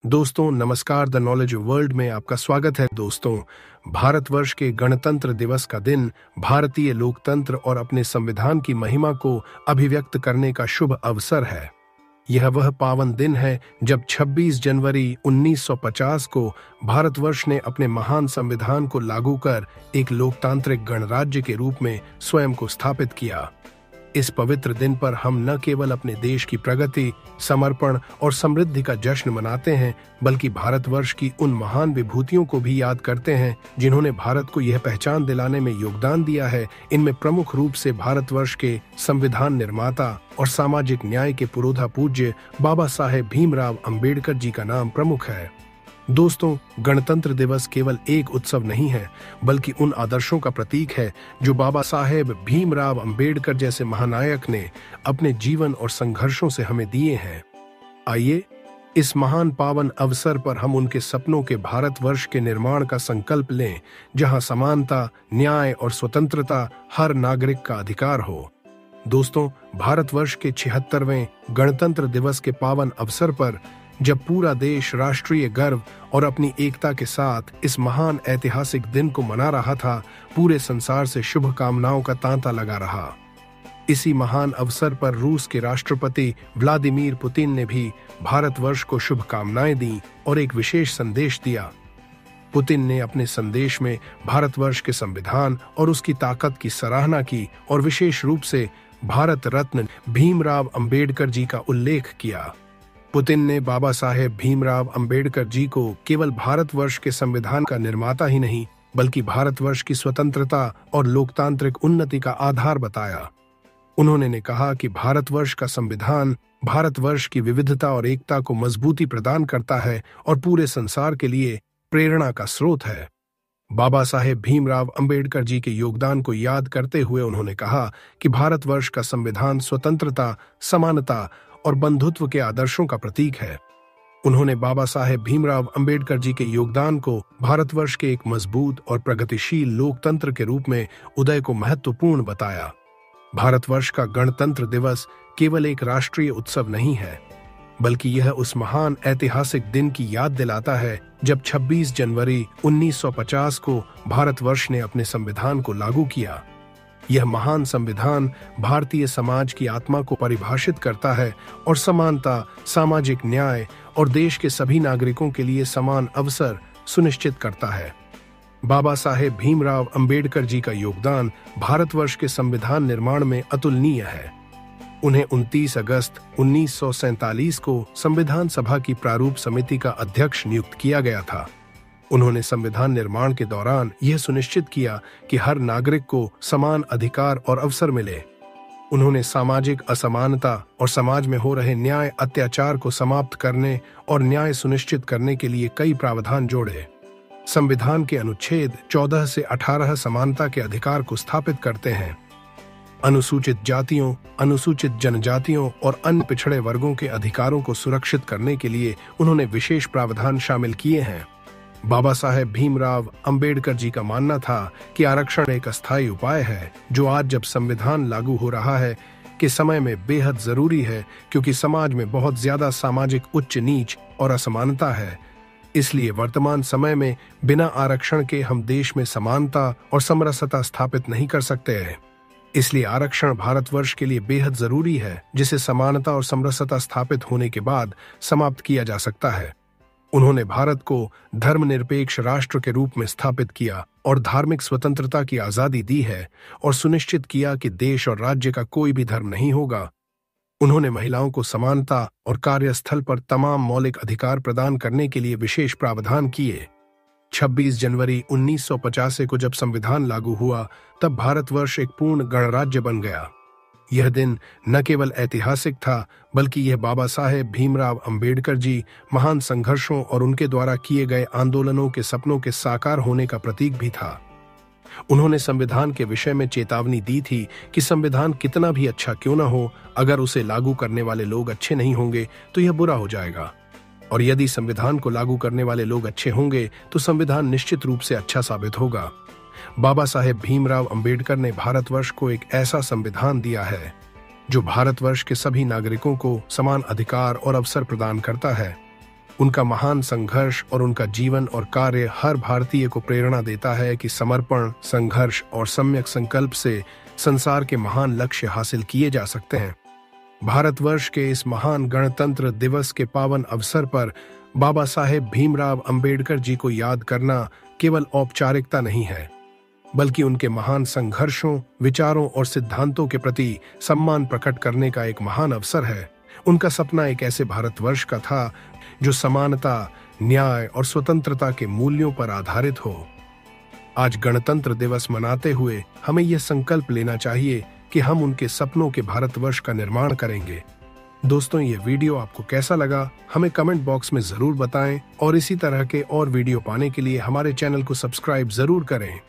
दोस्तों नमस्कार, the knowledge world में आपका स्वागत है। दोस्तों, भारतवर्ष के गणतंत्र दिवस का दिन भारतीय लोकतंत्र और अपने संविधान की महिमा को अभिव्यक्त करने का शुभ अवसर है। यह वह पावन दिन है जब 26 जनवरी 1950 को भारतवर्ष ने अपने महान संविधान को लागू कर एक लोकतांत्रिक गणराज्य के रूप में स्वयं को स्थापित किया। इस पवित्र दिन पर हम न केवल अपने देश की प्रगति, समर्पण और समृद्धि का जश्न मनाते हैं, बल्कि भारतवर्ष की उन महान विभूतियों को भी याद करते हैं जिन्होंने भारत को यह पहचान दिलाने में योगदान दिया है। इनमें प्रमुख रूप से भारतवर्ष के संविधान निर्माता और सामाजिक न्याय के पुरोधा पूज्य बाबा साहेब भीमराव अंबेडकर जी का नाम प्रमुख है। दोस्तों, गणतंत्र दिवस केवल एक उत्सव नहीं है, बल्कि उन आदर्शों का प्रतीक है जो बाबा साहेब भीमराव अंबेडकर जैसे महानायक ने अपने जीवन और संघर्षों से हमें दिए हैं। आइए इस महान पावन अवसर पर हम उनके सपनों के भारतवर्ष के निर्माण का संकल्प लें, जहां समानता, न्याय और स्वतंत्रता हर नागरिक का अधिकार हो। दोस्तों, भारतवर्ष के 76वें गणतंत्र दिवस के पावन अवसर पर जब पूरा देश राष्ट्रीय गर्व और अपनी एकता के साथ इस महान ऐतिहासिक दिन को मना रहा था, पूरे संसार से शुभकामनाओं का तांता लगा रहा। इसी महान अवसर पर रूस के राष्ट्रपति व्लादिमीर पुतिन ने भी भारतवर्ष को शुभकामनाएं दी और एक विशेष संदेश दिया। पुतिन ने अपने संदेश में भारतवर्ष के संविधान और उसकी ताकत की सराहना की और विशेष रूप से भारत रत्न भीमराव अंबेडकर जी का उल्लेख किया। पुतिन ने बाबा साहेब भीमराव अंबेडकर जी को केवल भारतवर्ष के संविधान का निर्माता ही नहीं, बल्कि भारतवर्ष की स्वतंत्रता और लोकतांत्रिक उन्नति का आधार बताया। उन्होंने कहा कि भारतवर्ष का संविधान भारतवर्ष की विविधता और एकता को मजबूती प्रदान करता है और पूरे संसार के लिए प्रेरणा का स्रोत है। बाबा साहेब भीमराव अंबेडकर जी के योगदान को याद करते हुए उन्होंने कहा कि भारतवर्ष का संविधान स्वतंत्रता, समानता और बंधुत्व के आदर्शों का प्रतीक है। उन्होंने बाबा साहेब भीमराव अंबेडकर जी के योगदान को भारतवर्ष के एक मजबूत और प्रगतिशील लोकतंत्र के रूप में उदय को महत्वपूर्ण बताया। भारतवर्ष का गणतंत्र दिवस केवल एक राष्ट्रीय उत्सव नहीं है, बल्कि यह उस महान ऐतिहासिक दिन की याद दिलाता है जब 26 जनवरी 1950 को भारतवर्ष ने अपने संविधान को लागू किया। यह महान संविधान भारतीय समाज की आत्मा को परिभाषित करता है और समानता, सामाजिक न्याय और देश के सभी नागरिकों के लिए समान अवसर सुनिश्चित करता है। बाबा साहेब भीमराव अंबेडकर जी का योगदान भारतवर्ष के संविधान निर्माण में अतुलनीय है। उन्हें 29 अगस्त 1947 को संविधान सभा की प्रारूप समिति का अध्यक्ष नियुक्त किया गया था। उन्होंने संविधान निर्माण के दौरान यह सुनिश्चित किया कि हर नागरिक को समान अधिकार और अवसर मिले। उन्होंने सामाजिक असमानता और समाज में हो रहे न्याय अत्याचार को समाप्त करने और न्याय सुनिश्चित करने के लिए कई प्रावधान जोड़े। संविधान के अनुच्छेद 14 से 18 समानता के अधिकार को स्थापित करते हैं। अनुसूचित जातियों, अनुसूचित जनजातियों और अन्य पिछड़े वर्गों के अधिकारों को सुरक्षित करने के लिए उन्होंने विशेष प्रावधान शामिल किए हैं। बाबा साहेब भीमराव अंबेडकर जी का मानना था कि आरक्षण एक अस्थायी उपाय है जो आज जब संविधान लागू हो रहा है के समय में बेहद जरूरी है, क्योंकि समाज में बहुत ज्यादा सामाजिक उच्च नीच और असमानता है। इसलिए वर्तमान समय में बिना आरक्षण के हम देश में समानता और समरसता स्थापित नहीं कर सकते हैं। इसलिए आरक्षण भारतवर्ष के लिए बेहद जरूरी है, जिसे समानता और समरसता स्थापित होने के बाद समाप्त किया जा सकता है। उन्होंने भारत को धर्मनिरपेक्ष राष्ट्र के रूप में स्थापित किया और धार्मिक स्वतंत्रता की आजादी दी है और सुनिश्चित किया कि देश और राज्य का कोई भी धर्म नहीं होगा। उन्होंने महिलाओं को समानता और कार्यस्थल पर तमाम मौलिक अधिकार प्रदान करने के लिए विशेष प्रावधान किए। 26 जनवरी 1950 को जब संविधान लागू हुआ, तब भारतवर्ष एक पूर्ण गणराज्य बन गया। यह दिन न केवल ऐतिहासिक था, बल्कि यह बाबा साहेब भीमराव अंबेडकर जी महान संघर्षों और उनके द्वारा किए गए आंदोलनों के सपनों के साकार होने का प्रतीक भी था। उन्होंने संविधान के विषय में चेतावनी दी थी कि संविधान कितना भी अच्छा क्यों न हो, अगर उसे लागू करने वाले लोग अच्छे नहीं होंगे तो यह बुरा हो जाएगा, और यदि संविधान को लागू करने वाले लोग अच्छे होंगे तो संविधान निश्चित रूप से अच्छा साबित होगा। बाबा साहेब भीमराव अंबेडकर ने भारतवर्ष को एक ऐसा संविधान दिया है जो भारतवर्ष के सभी नागरिकों को समान अधिकार और अवसर प्रदान करता है। उनका महान संघर्ष और उनका जीवन और कार्य हर भारतीय को प्रेरणा देता है कि समर्पण, संघर्ष और सम्यक संकल्प से संसार के महान लक्ष्य हासिल किए जा सकते हैं। भारतवर्ष के इस महान गणतंत्र दिवस के पावन अवसर पर बाबा साहेब भीमराव अंबेडकर जी को याद करना केवल औपचारिकता नहीं है, बल्कि उनके महान संघर्षों, विचारों और सिद्धांतों के प्रति सम्मान प्रकट करने का एक महान अवसर है। उनका सपना एक ऐसे भारतवर्ष का था जो समानता, न्याय और स्वतंत्रता के मूल्यों पर आधारित हो। आज गणतंत्र दिवस मनाते हुए हमें यह संकल्प लेना चाहिए कि हम उनके सपनों के भारतवर्ष का निर्माण करेंगे। दोस्तों, ये वीडियो आपको कैसा लगा हमें कमेंट बॉक्स में जरूर बताएं और इसी तरह के और वीडियो पाने के लिए हमारे चैनल को सब्सक्राइब जरूर करें।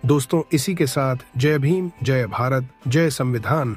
दोस्तों, इसी के साथ जय भीम, जय भारत, जय संविधान।